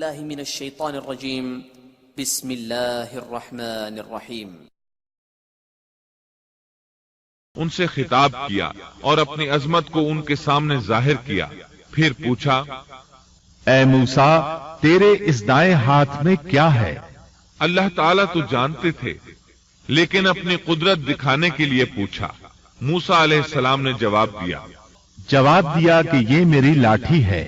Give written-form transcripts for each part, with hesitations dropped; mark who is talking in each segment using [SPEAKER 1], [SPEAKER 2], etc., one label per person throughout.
[SPEAKER 1] باللہ من الشیطان الرجیم بسم اللہ الرحمن الرحیم۔
[SPEAKER 2] ان سے خطاب کیا اور اپنی عظمت کو ان کے سامنے ظاہر کیا، پھر پوچھا،
[SPEAKER 3] اے موسیٰ تیرے اس دائیں ہاتھ میں کیا ہے؟
[SPEAKER 2] اللہ تعالیٰ تو جانتے تھے، لیکن اپنی قدرت دکھانے کے لیے پوچھا۔ موسیٰ علیہ السلام نے جواب دیا
[SPEAKER 3] کہ یہ میری لاٹھی ہے،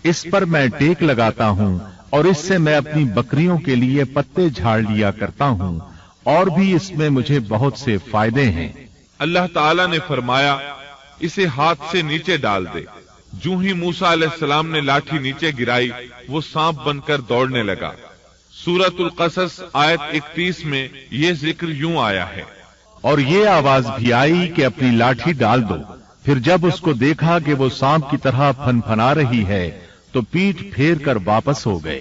[SPEAKER 3] اس پر میں ٹیک لگاتا ہوں اور اس سے میں اپنی بکریوں کے لیے پتے جھاڑ لیا کرتا ہوں، اور بھی اس میں مجھے بہت سے فائدے ہیں۔
[SPEAKER 2] اللہ تعالیٰ نے فرمایا، اسے ہاتھ سے نیچے ڈال دے۔ جو ہی موسیٰ علیہ السلام نے لاٹھی نیچے گرائی، وہ سانپ بن کر دوڑنے لگا۔ سورۃ القصص آیت 31 میں یہ ذکر یوں آیا ہے،
[SPEAKER 3] اور یہ آواز بھی آئی کہ اپنی لاٹھی ڈال دو۔ پھر جب اس کو دیکھا کہ وہ سانپ کی طرح پھن پھنا رہی ہے تو پیٹھ پھیر کر واپس ہو گئے،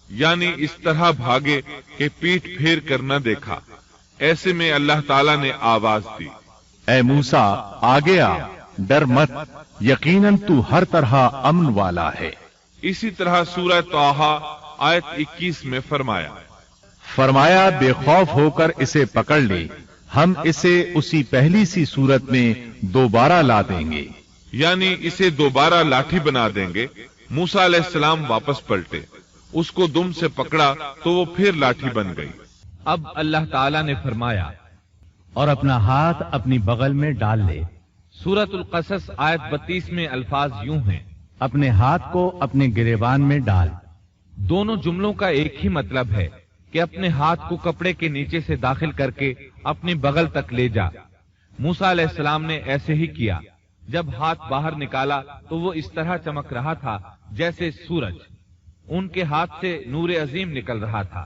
[SPEAKER 2] یعنی اس طرح بھاگے کہ پیٹھ پھیر کر نہ دیکھا۔ ایسے میں اللہ تعالیٰ نے آواز دی،
[SPEAKER 3] اے موسیٰ آگے آ، ڈر مت، یقیناً تو ہر طرح امن والا ہے۔
[SPEAKER 2] اسی طرح سورہ طٰہٰ آیت 21 میں فرمایا،
[SPEAKER 3] بے خوف ہو کر اسے پکڑ لے، ہم اسے اسی پہلی سی صورت میں دوبارہ لا دیں گے،
[SPEAKER 2] یعنی اسے دوبارہ لاٹھی بنا دیں گے۔ موسیٰ علیہ السلام واپس پلٹے، اس کو دم سے پکڑا تو وہ پھر لاٹھی بن گئی۔
[SPEAKER 4] اب اللہ تعالیٰ نے فرمایا، اور اپنا ہاتھ اپنی بغل میں ڈال لے۔ سورۃ القصص آیت 32 میں الفاظ یوں ہیں، اپنے ہاتھ کو اپنے گریبان میں ڈال۔ دونوں جملوں کا ایک ہی مطلب ہے کہ اپنے ہاتھ کو کپڑے کے نیچے سے داخل کر کے اپنی بغل تک لے جا۔ موسیٰ علیہ السلام نے ایسے ہی کیا۔ جب ہاتھ باہر نکالا تو وہ اس طرح چمک رہا تھا جیسے سورج۔ ان کے ہاتھ سے نور عظیم نکل رہا تھا۔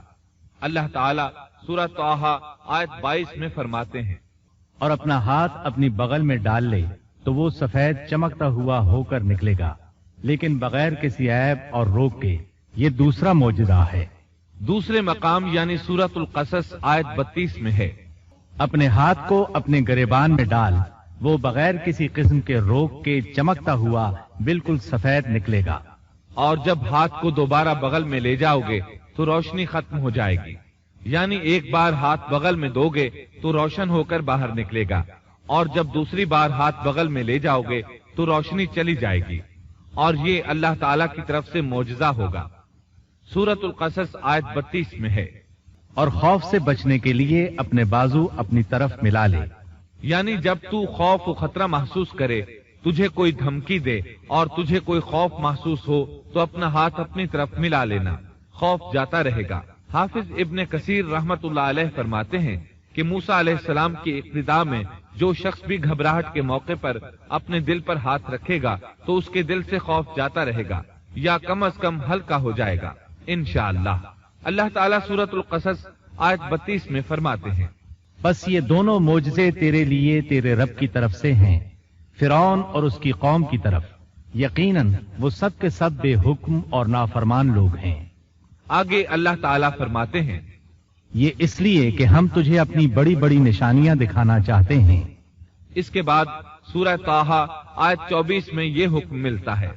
[SPEAKER 4] اللہ تعالیٰ سورہ طٰہٰ آیت 22 میں فرماتے ہیں، اور اپنا ہاتھ اپنی بغل میں ڈال لے تو وہ سفید چمکتا ہوا ہو کر نکلے گا، لیکن بغیر کسی عیب اور روگ کے۔ یہ دوسرا معجزہ ہے۔ دوسرے مقام یعنی سورۃ القصص آیت 32 میں ہے، اپنے ہاتھ کو اپنے گریبان میں ڈال، وہ بغیر کسی قسم کے روگ کے چمکتا ہوا بالکل سفید نکلے گا۔ اور جب ہاتھ کو دوبارہ بغل میں لے جاؤ گے تو روشنی ختم ہو جائے گی، یعنی ایک بار ہاتھ بغل میں دو گے تو روشن ہو کر باہر نکلے گا، اور جب دوسری بار ہاتھ بغل میں لے جاؤ گے تو روشنی چلی جائے گی، اور یہ اللہ تعالیٰ کی طرف سے معجزہ ہوگا۔ سورۃ القصص آیت 32 میں ہے، اور خوف سے بچنے کے لیے اپنے بازو اپنی طرف ملا لے، یعنی جب تو خوف و خطرہ محسوس کرے، تجھے کوئی دھمکی دے اور تجھے کوئی خوف محسوس ہو تو اپنا ہاتھ اپنی طرف ملا لینا، خوف جاتا رہے گا۔ حافظ ابن کثیر رحمت اللہ علیہ فرماتے ہیں کہ موسیٰ علیہ السلام کی اقتداء میں جو شخص بھی گھبراہٹ کے موقع پر اپنے دل پر ہاتھ رکھے گا تو اس کے دل سے خوف جاتا رہے گا، یا کم از کم ہلکا ہو جائے گا انشاءاللہ۔ اللہ تعالیٰ سورۃ القصص آیت 32 میں فرماتے ہیں، بس یہ دونوں معجزے تیرے لیے تیرے رب کی طرف سے ہیں، فرعون اور اس کی قوم کی طرف، یقیناً وہ سب کے سب بے حکم اور نافرمان لوگ ہیں۔ آگے اللہ تعالیٰ فرماتے ہیں، یہ اس لیے کہ ہم تجھے اپنی بڑی بڑی نشانیاں دکھانا چاہتے ہیں۔ اس کے بعد سورہ طٰہٰ آیت 24 میں یہ حکم ملتا ہے،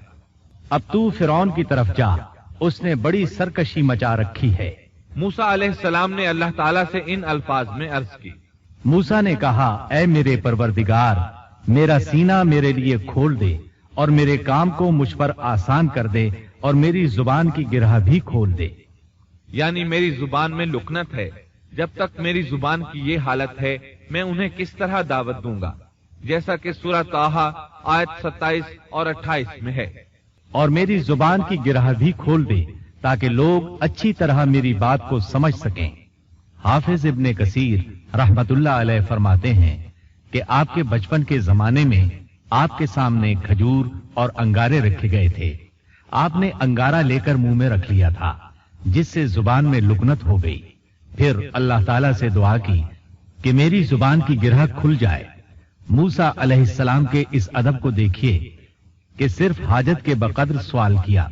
[SPEAKER 4] اب تو فرعون کی طرف جا، اس نے بڑی سرکشی مچا رکھی ہے۔ موسیٰ علیہ السلام نے اللہ تعالیٰ سے ان الفاظ میں عرض کی، موسیٰ نے کہا، اے میرے پروردگار، میرا سینہ میرے لیے کھول دے اور میرے کام کو مجھ پر آسان کر دے، اور میری زبان کی گرہ بھی کھول دے، یعنی میری زبان میں لکنت ہے۔ جب تک میری زبان کی یہ حالت ہے میں انہیں کس طرح دعوت دوں گا، جیسا کہ سورہ طٰہٰ آیت 27 اور 28 میں ہے، اور میری زبان کی گرہ بھی کھول دے تاکہ لوگ اچھی طرح میری بات کو سمجھ سکیں۔ حافظ ابن کثیر رحمت اللہ علیہ فرماتے ہیں کہ آپ کے بچپن کے زمانے میں آپ کے سامنے کھجور اور انگارے رکھے گئے تھے، آپ نے انگارہ لے کر منہ میں رکھ لیا تھا، جس سے زبان میں لکنت ہو گئی۔ پھر اللہ تعالیٰ سے دعا کی کہ میری زبان کی گرہ کھل جائے۔ موسیٰ علیہ السلام کے اس ادب کو دیکھیے کہ صرف حاجت کے بقدر سوال کیا،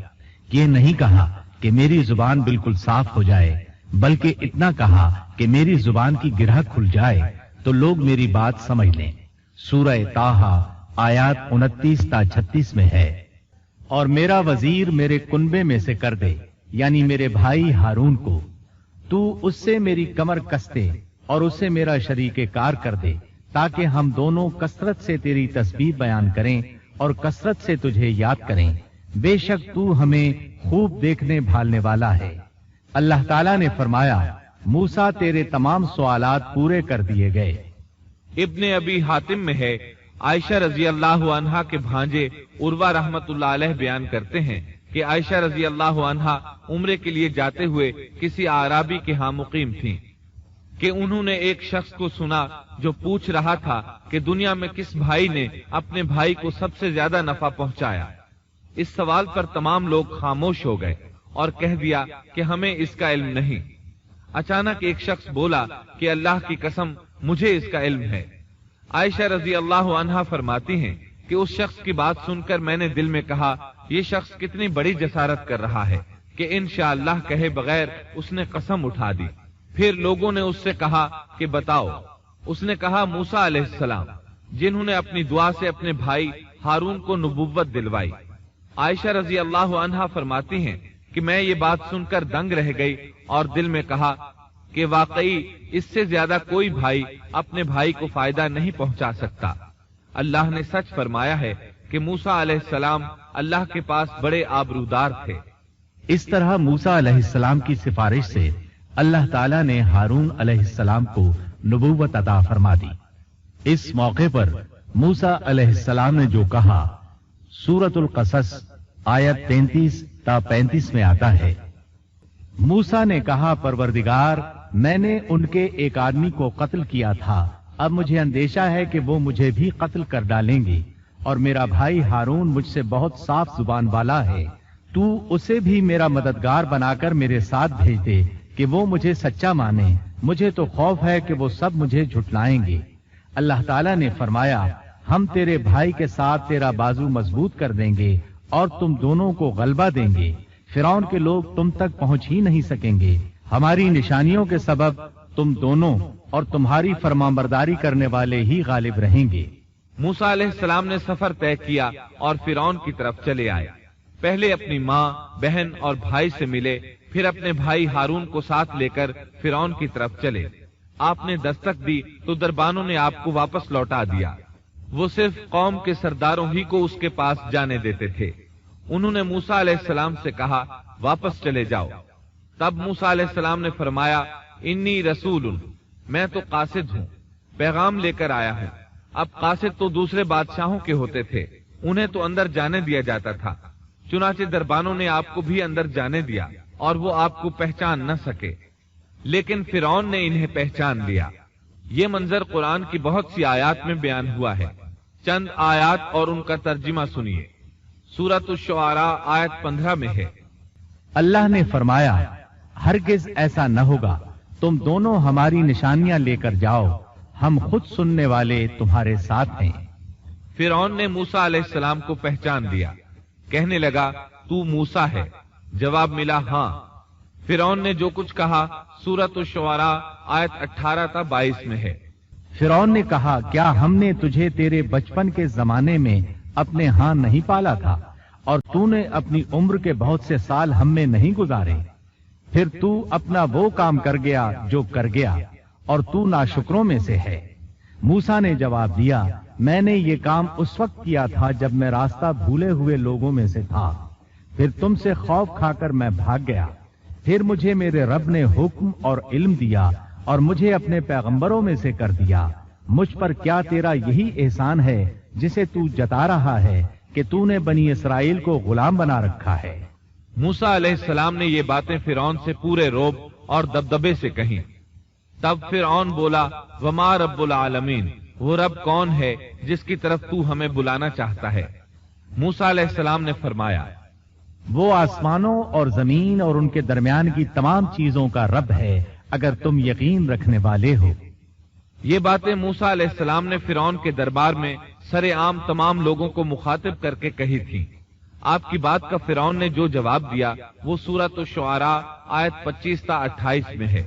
[SPEAKER 4] یہ نہیں کہا کہ میری زبان بالکل صاف ہو جائے، بلکہ اتنا کہا کہ میری زبان کی گرہ کھل جائے تو لوگ میری بات سمجھ لیں۔ سورہ طٰہٰ آیات 29 تا 36 میں ہے، اور میرا وزیر میرے کنبے میں سے کر دے،
[SPEAKER 3] यानी मेरे भाई हारून को, तू उससे मेरी कमर कसते और उसे मेरा शरीके कार कर दे, ताकि हम दोनों कसरत से तेरी तस्बीह बयान करें और कसरत से तुझे याद करें। बेशक तू हमें खूब देखने भालने वाला है। अल्लाह ताला ने फरमाया, मूसा तेरे तमाम सवालात पूरे कर दिए गए।
[SPEAKER 2] इब्ने अबी हातिम में है, आयशा रजी अल्लाह अन्हा के भांजे उर्वा रहमतुल्लाह अलैह बयान करते हैं कि आयशा रजी अल्लाह अन्हा उम्रे के लिए जाते हुए किसी आराबी के यहाँ मुकीम थीं कि उन्होंने एक शख्स को सुना जो पूछ रहा था कि दुनिया में किस भाई ने अपने भाई को सबसे ज्यादा नफा पहुंचाया। इस सवाल पर तमाम लोग खामोश हो गए और कह दिया कि हमें इसका इल्म नहीं। अचानक एक शख्स बोला कि अल्लाह की कसम मुझे इसका इल्म है। आयशा रजी अल्लाह अन्हा फरमाती हैं कि उस शख्स की बात सुनकर मैंने दिल में कहा, ये शख्स कितनी बड़ी जसारत कर रहा है कि इंशाअल्लाह कहे बगैर उसने कसम उठा दी। फिर लोगों ने उससे कहा कि बताओ। उसने कहा, मूसा अलैहिस्सलाम, जिन्होंने अपनी दुआ से अपने भाई हारून को नबुव्वत दिलवाई। आयशा रजी अल्लाह अन्हा फरमाती हैं कि मैं ये बात सुनकर दंग रह गई और दिल में कहा कि वाकई इससे ज्यादा कोई भाई अपने भाई को फायदा नहीं पहुंचा सकता। अल्लाह ने सच फरमाया है कि मूसा अलैहिस्सलाम अल्लाह के पास बड़े आबरूदार थे।
[SPEAKER 3] इस तरह मूसा अलैहिस्सलाम की सिफारिश से अल्लाह ताला ने हारून अलैहिस्सलाम को नबूवत अता फरमा दी। इस मौके पर मूसा अलैहिस्सलाम ने जो कहा, सूरतुल कसस आयत 33 ता 35 में आता है। मूसा ने कहा, परवरदिगार, मैंने उनके एक आदमी को कत्ल किया था, अब मुझे अंदेशा है कि वो मुझे भी कत्ल कर डालेंगे और मेरा भाई हारून मुझसे बहुत साफ जुबान वाला है। तू उसे भी मेरा मददगार बनाकर मेरे साथ भेज दे कि वो मुझे सच्चा माने। मुझे तो खौफ है कि वो सब मुझे झुठलाएंगे। अल्लाह ताला ने फरमाया, हम तेरे भाई के साथ तेरा बाजू मजबूत कर देंगे और तुम दोनों को गलबा देंगे। फिरौन के लोग तुम तक पहुंच ही नहीं सकेंगे। हमारी निशानियों के सबब तुम दोनों और तुम्हारी फरमाबरदारी करने वाले ही गालिब रहेंगे।
[SPEAKER 2] मूसा अलैहिस्सलाम ने सफर तय किया और फिरौन की तरफ चले आए। पहले अपनी माँ, बहन और भाई से मिले, फिर अपने भाई हारून को साथ लेकर फिरौन की तरफ चले। आपने दस्तक दी तो दरबानों ने आपको वापस लौटा दिया। वो सिर्फ कौम के सरदारों ही को उसके पास जाने देते थे। उन्होंने मूसा अलैहिस्सलाम से कहा, वापस चले जाओ। तब मूसा अलैहिस्सलाम ने फरमाया, इन्नी रसूलुन, मैं तो कासिद हूँ, पैगाम लेकर आया हूँ। अब कासिद तो दूसरे बादशाहों के होते थे, उन्हें तो अंदर जाने दिया जाता था। चुनाचे दरबानों ने आपको भी अंदर जाने दिया और वो आपको पहचान न सके, लेकिन फिरौन ने इन्हें पहचान लिया। ये मंजर कुरान की बहुत सी आयात में बयान हुआ है। चंद आयात और उनका तर्जुमा सुनिए। सूरत शुआरा आयत 15 में है,
[SPEAKER 3] अल्लाह ने फरमाया, हरगिज ऐसा न होगा, तुम दोनों हमारी निशानियां लेकर जाओ, हम खुद सुनने वाले तुम्हारे साथ हैं।
[SPEAKER 2] फिरौन ने मूसा अलैहिस्सलाम को पहचान लिया, कहने लगा, तू मूसा है। जवाब मिला, हाँ। फिरौन ने जो कुछ कहा सूरत शुआरा आयत 18 ता 22 में है।
[SPEAKER 3] फिरौन ने कहा, क्या हमने तुझे तेरे बचपन के जमाने में अपने हाथ नहीं पाला था और तूने अपनी उम्र के बहुत से साल हम में नहीं गुजारे? फिर तू अपना वो काम कर गया जो कर गया और तू नाशुक्रों में से है। मूसा ने जवाब दिया, मैंने ये काम उस वक्त किया था जब मैं रास्ता भूले हुए लोगों में से था। फिर तुमसे खौफ खाकर मैं भाग गया। फिर मुझे मेरे रब ने हुक्म और इल्म दिया और मुझे अपने पैगंबरों में से कर दिया। मुझ पर क्या तेरा यही एहसान है जिसे तू जता रहा है कि तूने बनी इसराइल को गुलाम बना रखा है?
[SPEAKER 2] मूसा अलैहिस्सलाम ने ये बातें फिरौन से पूरे रोब और दबदबे से कहीं। तब फिरौन बोला, वमा रब्बुल आलमीन, वो रब कौन है जिसकी तरफ तू हमें बुलाना चाहता है? मूसा अलैहिस्सलाम ने फरमाया,
[SPEAKER 3] वो आसमानों और जमीन और उनके दरमियान की तमाम चीजों का रब है, अगर तुम यकीन रखने वाले हो।
[SPEAKER 2] ये बातें मूसा अलैहिस्सलाम ने फिरौन के दरबार में सरेआम तमाम लोगों को मुखातिब करके कही थी। आपकी बात का फिरौन ने जो जवाब दिया वो सूरत शुआरा आयत 25 ता 28 में है।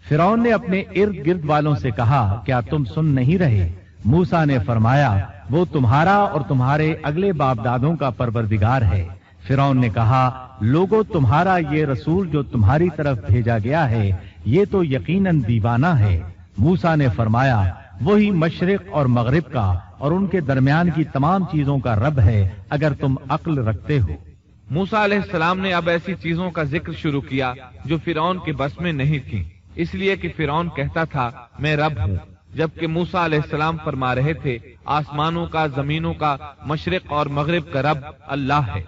[SPEAKER 3] फिरौन ने अपने इर्द गिर्द वालों से कहा, क्या तुम सुन नहीं रहे? मूसा ने फरमाया, वो तुम्हारा और तुम्हारे अगले बाप दादों का परवरदिगार है, फिरौन ने कहा, लोगों, तुम्हारा ये रसूल जो तुम्हारी तरफ भेजा गया है ये तो यकीनन दीवाना है। मूसा ने फरमाया, वही मशरिक और मगरिब का और उनके दरमियान की तमाम चीजों का रब है, अगर तुम अक्ल रखते हो।
[SPEAKER 4] मूसा अलैहिस्सलाम ने अब ऐसी चीजों का जिक्र शुरू किया जो फिरौन के बस में नहीं थी, इसलिए कि फिरौन कहता था मैं रब हूँ, जबकि मूसा अलैहिस्सलाम फरमा रहे थे आसमानों का, जमीनों का, मशरिक और मगरिब का रब अल्लाह है।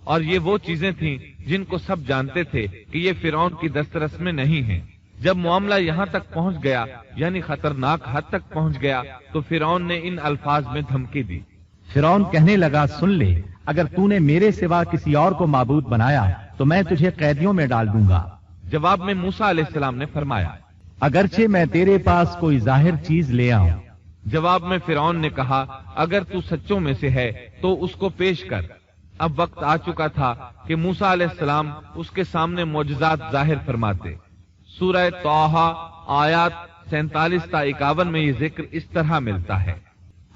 [SPEAKER 4] और ये वो चीजें थीं जिनको सब जानते थे कि ये फिरौन की दस्तरस में नहीं है। जब मामला यहाँ तक पहुँच गया, यानी खतरनाक हद तक पहुँच गया, तो फिरौन ने इन अल्फाज में धमकी दी।
[SPEAKER 3] फिरौन कहने लगा, सुन ले, अगर तूने मेरे सिवा किसी और को माबूद बनाया तो मैं तुझे कैदियों में डाल दूंगा।
[SPEAKER 4] जवाब में मूसा अलैहिस्सलाम ने फरमाया,
[SPEAKER 3] अगरचे मैं तेरे पास कोई जाहिर चीज ले आऊं।
[SPEAKER 4] जवाब में फिरौन ने कहा, अगर तू सच्चों में से है तो उसको पेश कर। अब वक्त आ चुका था कि मूसा अलैहिस्सलाम उसके सामने मोजज़ात जाहिर फरमाते। सूरह तौहा आयत 47 ता 51 में ये जिक्र इस तरह मिलता है,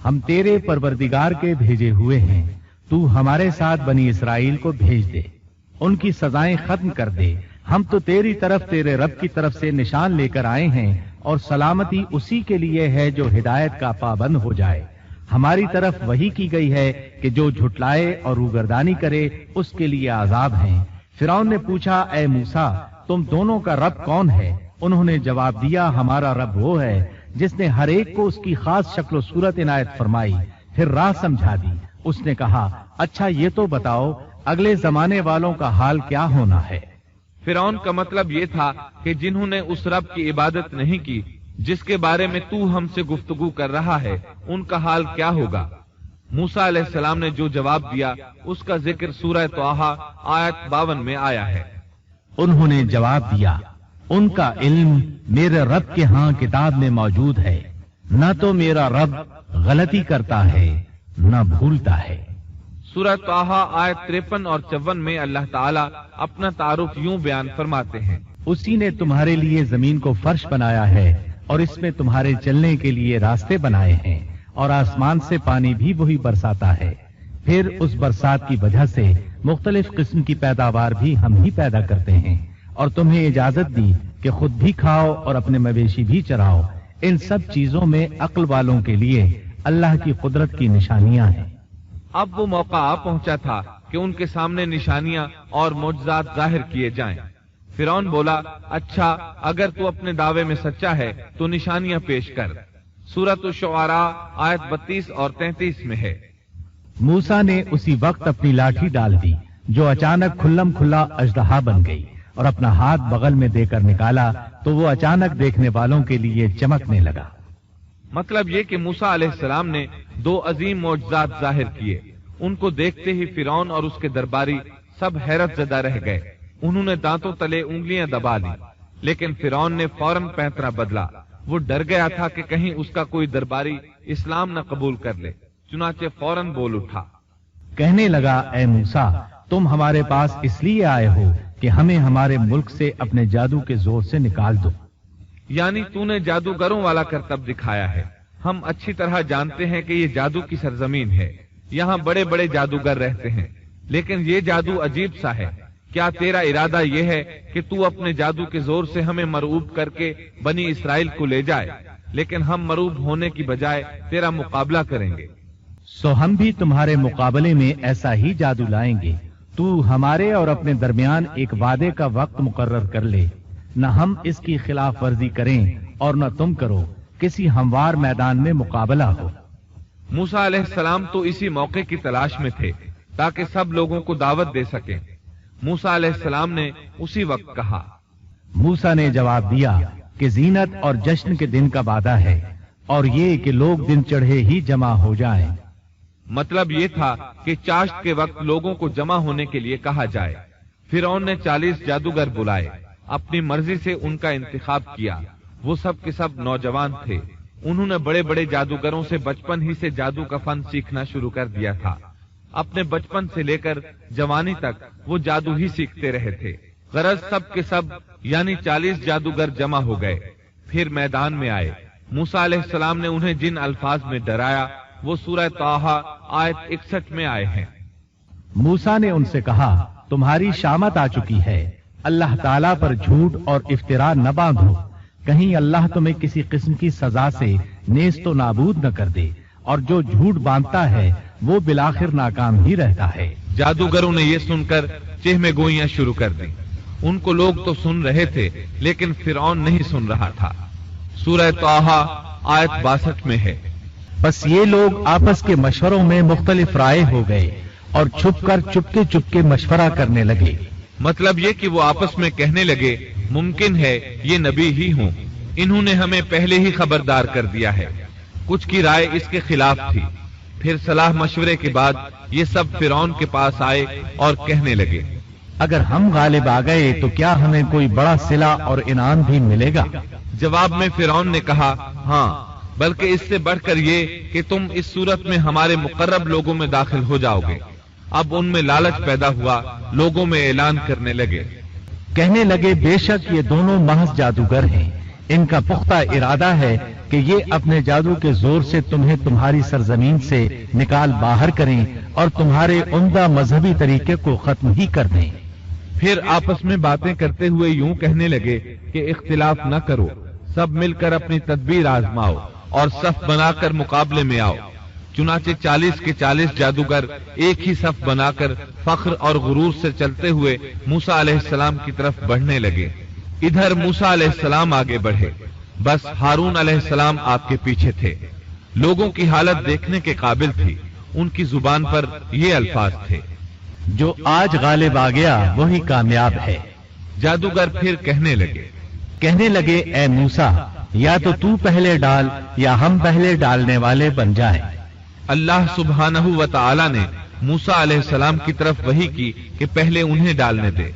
[SPEAKER 3] हम तेरे परवरदिगार के भेजे हुए हैं, तू हमारे साथ बनी इसराइल को भेज दे, उनकी सजाएं खत्म कर दे। हम तो तेरी तरफ, तेरे रब की तरफ से निशान लेकर आए हैं और सलामती उसी के लिए है जो हिदायत का पाबंद हो जाए। हमारी तरफ वही की गई है कि जो झुटलाए और रूगर्दानी करे उसके लिए आजाब हैं। फिरौन ने पूछा, ए मूसा, तुम दोनों का रब कौन है? उन्होंने जवाब दिया, हमारा रब वो है जिसने हर एक को उसकी खास शक्ल सूरत इनायत फरमाई, फिर राह समझा दी। उसने कहा, अच्छा ये तो बताओ अगले जमाने वालों का हाल क्या होना है?
[SPEAKER 4] फिरौन का मतलब ये था कि जिन्होंने उस रब की इबादत नहीं की जिसके बारे में तू हमसे गुफ्तगू कर रहा है, उनका हाल क्या होगा? मूसा अलैहिस्सलाम ने जो जवाब दिया उसका जिक्र सूरह तौहा आयत 52 में आया है।
[SPEAKER 3] उन्होंने जवाब दिया, उनका इल्म मेरे रब के यहाँ किताब में मौजूद है, न तो मेरा रब गलती करता है न भूलता है।
[SPEAKER 4] सूरह तौहा आयत 53 और 54 में अल्लाह ताला अपना तारुफ यूं बयान फरमाते हैं,
[SPEAKER 3] उसी ने तुम्हारे लिए जमीन को फर्श बनाया है और इसमें तुम्हारे चलने के लिए रास्ते बनाए हैं, और आसमान से पानी भी वही बरसाता है। फिर उस बरसात की वजह से मुख्तलिफ किस्म की पैदावार भी हम ही पैदा करते हैं, और तुम्हें इजाजत दी कि खुद भी खाओ और अपने मवेशी भी चराओ। इन सब चीजों में अक्ल वालों के लिए अल्लाह की कुदरत की निशानियां हैं।
[SPEAKER 4] अब वो मौका आ पहुंचा था कि उनके सामने निशानियां और मोजज़ात जाहिर किए जाएं। फिरौन बोला, अच्छा अगर तू अपने दावे में सच्चा है तो निशानियां पेश कर। सूरत शुआरा आयत 32 और 33 में है।
[SPEAKER 3] मूसा ने उसी वक्त अपनी लाठी डाल दी जो अचानक खुल्लम खुल्ला अजदहा बन गई, और अपना हाथ बगल में देकर निकाला तो वो अचानक देखने वालों के लिए चमकने लगा।
[SPEAKER 4] मतलब ये कि मूसा अलैहिस्सलाम ने दो अजीम मोजज़ात जाहिर किए। उनको देखते ही फिरौन और उसके दरबारी सब हैरत ज़दा रह गए। उन्होंने दांतों तले उंगलियां दबा ली, लेकिन फिरौन ने फौरन पैंतरा बदला। वो डर गया था कि कहीं उसका कोई दरबारी इस्लाम न कबूल कर ले, चुनाचे फौरन बोल उठा,
[SPEAKER 3] कहने लगा, ए मूसा, तुम हमारे पास इसलिए आए हो कि हमें हमारे मुल्क से अपने जादू के जोर से निकाल दो।
[SPEAKER 4] यानी तूने जादूगरों वाला करतब दिखाया है। हम अच्छी तरह जानते हैं कि ये जादू की सरजमीन है, यहाँ बड़े बड़े जादूगर रहते हैं, लेकिन ये जादू अजीब सा है। क्या तेरा इरादा ये है कि तू अपने जादू के जोर से हमें मरऊब करके बनी इसराइल को ले जाए, लेकिन हम मरऊब होने की बजाय तेरा मुकाबला करेंगे?
[SPEAKER 3] सो हम भी तुम्हारे मुकाबले में ऐसा ही जादू लाएंगे। तू हमारे और अपने दरमियान एक वादे का वक्त मुकर्रर कर ले, न हम इसकी खिलाफ वर्जी करें और न तुम करो, किसी हमवार मैदान में मुकाबला हो।
[SPEAKER 4] मूसा अलैहिस्सलाम तो इसी मौके की तलाश में थे ताकि सब लोगों को दावत दे सकें। मूसा अलैहिस्सलाम ने उसी वक्त कहा।
[SPEAKER 3] मूसा ने जवाब दिया कि जीनत और जश्न के दिन का वादा है, और ये कि लोग दिन चढ़े ही जमा हो जाएं।
[SPEAKER 4] मतलब ये था कि चाश्त के वक्त लोगों को जमा होने के लिए कहा जाए। फिरौन ने 40 जादूगर बुलाए, अपनी मर्जी से उनका इंतखाब किया। वो सब के सब नौजवान थे। उन्होंने बड़े बड़े जादूगरों से बचपन ही से जादू का फन सीखना शुरू कर दिया था। अपने बचपन से लेकर जवानी तक वो जादू ही सीखते रहे थे। गरज सब के सब यानी 40 जादूगर जमा हो गए, फिर मैदान में आए। मूसा अलैहिस्सलाम ने उन्हें जिन अल्फाज में डराया वो सूरह तौहा आयत 61 में आए हैं।
[SPEAKER 3] मूसा ने उनसे कहा, तुम्हारी शामत आ चुकी है, अल्लाह ताला पर झूठ और इफ्तिरा न बांधो, कहीं अल्लाह तुम्हें किसी किस्म की सजा से नेस्तो नाबूद न कर दे, और जो झूठ बांधता है वो बिलाखिर नाकाम ही रहता है।
[SPEAKER 2] जादूगरों ने ये सुनकर चेहमे गोइयां शुरू कर दी। उनको लोग तो सुन रहे थे, लेकिन फिरौन नहीं सुन रहा था। सूरह तौहा आयत 62 में है।
[SPEAKER 3] बस ये लोग आपस के मशवरों में मुख्तलिफ राय हो गए और छुपकर चुपके चुपके मशवरा करने लगे।
[SPEAKER 2] मतलब ये कि वो आपस में कहने लगे, मुमकिन है ये नबी ही हों, इन्होंने हमें पहले ही खबरदार कर दिया है। कुछ की राय इसके खिलाफ थी। फिर सलाह मशवरे के बाद ये सब फिरौन के पास आए और कहने लगे,
[SPEAKER 3] अगर हम गालिब आ गए तो क्या हमें कोई बड़ा सिला और इनाम भी मिलेगा?
[SPEAKER 2] जवाब में फिरौन ने कहा, हाँ, बल्कि इससे बढ़कर ये कि तुम इस सूरत में हमारे मुकर्रब लोगों में दाखिल हो जाओगे। अब उनमें लालच पैदा हुआ, लोगों में ऐलान करने लगे,
[SPEAKER 3] कहने लगे, बेशक ये दोनों महज जादूगर हैं, इनका पुख्ता इरादा है कि ये अपने जादू के जोर से तुम्हें तुम्हारी सरजमीन से निकाल बाहर करें और तुम्हारे उम्दा मजहबी तरीके को खत्म ही कर दें।
[SPEAKER 2] फिर आपस में बातें करते हुए यूं कहने लगे कि इख्तिलाफ न करो, सब मिलकर अपनी तदबीर आजमाओ और सफ बनाकर मुकाबले में आओ। चुनाचे 40 के 40 जादूगर एक ही सफ बनाकर फख्र और गुरूर से चलते हुए मूसा अलैहिस्सलाम की तरफ बढ़ने लगे। इधर मूसा अलैहिस्सलाम आगे बढ़े, बस हारून अलैहिस्सलाम आपके पीछे थे। लोगों की हालत देखने के काबिल थी। उनकी जुबान पर ये अल्फाज थे,
[SPEAKER 3] जो आज गालिब आ गया वही कामयाब है।
[SPEAKER 2] जादूगर फिर कहने लगे,
[SPEAKER 3] ए मूसा, या तो तू पहले डाल या हम पहले डालने वाले बन जाएं।
[SPEAKER 2] अल्लाह सुब्हानहू व तआला ने मूसा अलैहिस्सलाम की तरफ वही की कि पहले उन्हें डालने दे।